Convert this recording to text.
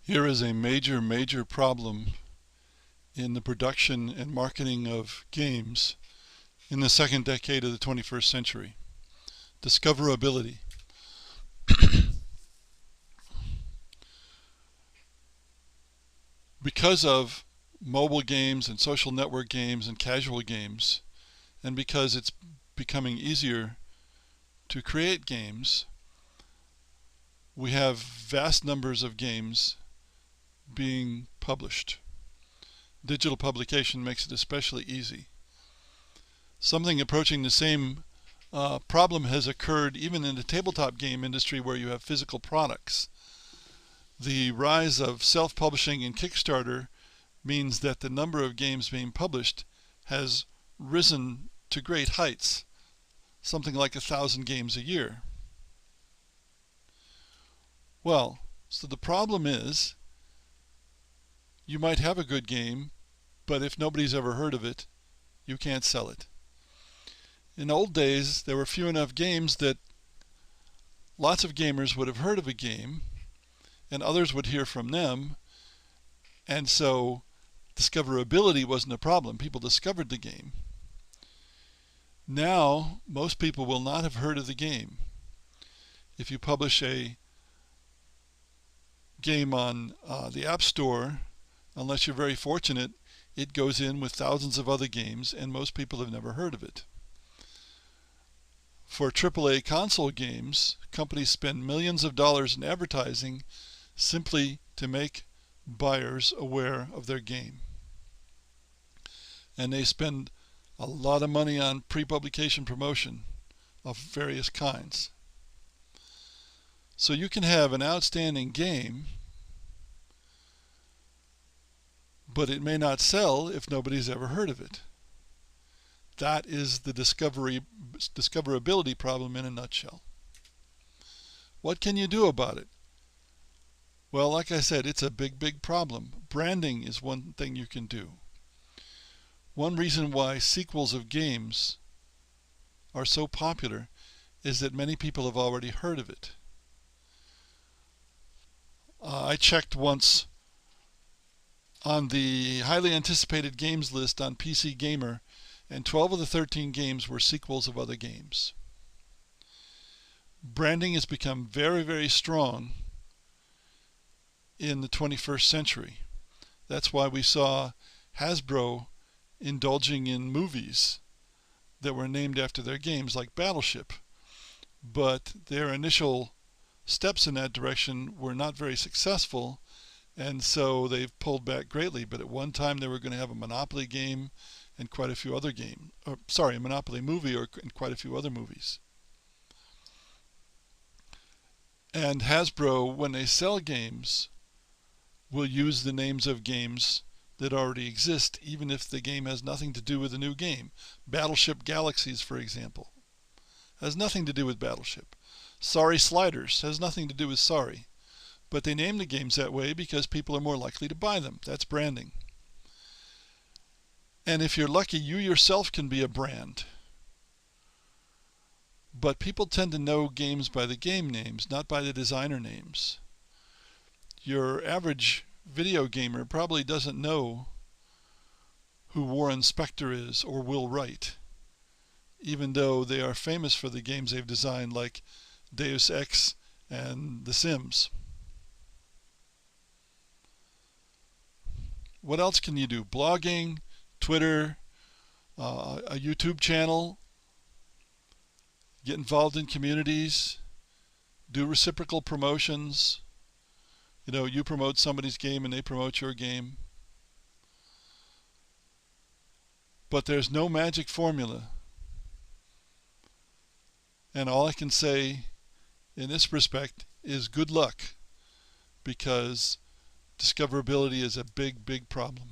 Here is a major problem in the production and marketing of games in the second decade of the 21st century. Discoverability. Because of mobile games and social network games and casual games, and because it's becoming easier to create games, we have vast numbers of games being published. Digital publication makes it especially easy. Something approaching the same problem has occurred even in the tabletop game industry, where you have physical products. The rise of self-publishing and Kickstarter means that the number of games being published has risen to great heights, something like 1,000 games a year. Well, so the problem is, you might have a good game, but if nobody's ever heard of it, you can't sell it. In old days, there were few enough games that lots of gamers would have heard of a game, and others would hear from them, and so discoverability wasn't a problem. People discovered the game. Now, most people will not have heard of the game. If you publish a game on the App Store, unless you're very fortunate, it goes in with thousands of other games, and most people have never heard of it. For AAA console games, companies spend millions of dollars in advertising simply to make buyers aware of their game. And they spend a lot of money on pre-publication promotion of various kinds. So you can have an outstanding game, but it may not sell if nobody's ever heard of it. That is the discoverability problem in a nutshell. What can you do about it? Well, like I said, it's a big problem. Branding is one thing you can do. One reason why sequels of games are so popular is that many people have already heard of it. I checked once on the highly anticipated games list on PC Gamer, and 12 of the 13 games were sequels of other games. Branding has become very strong in the 21st century. That's why we saw Hasbro indulging in movies that were named after their games, like Battleship. But their initial steps in that direction were not very successful, and so they've pulled back greatly. But at one time they were going to have a Monopoly game and quite a few other games. A Monopoly movie and quite a few other movies. And Hasbro, when they sell games, will use the names of games that already exist, even if the game has nothing to do with the new game. Battleship Galaxies, for example, has nothing to do with Battleship. Sorry Sliders has nothing to do with Sorry. But they name the games that way because people are more likely to buy them. That's branding. And if you're lucky, you yourself can be a brand. But people tend to know games by the game names, not by the designer names. Your average video gamer probably doesn't know who Warren Spector is or Will Wright, even though they are famous for the games they've designed, like Deus Ex and The Sims. What else can you do? Blogging, Twitter, a YouTube channel, get involved in communities, do reciprocal promotions. You promote somebody's game and they promote your game. But there's no magic formula. And all I can say in this respect is good luck, because discoverability is a big problem.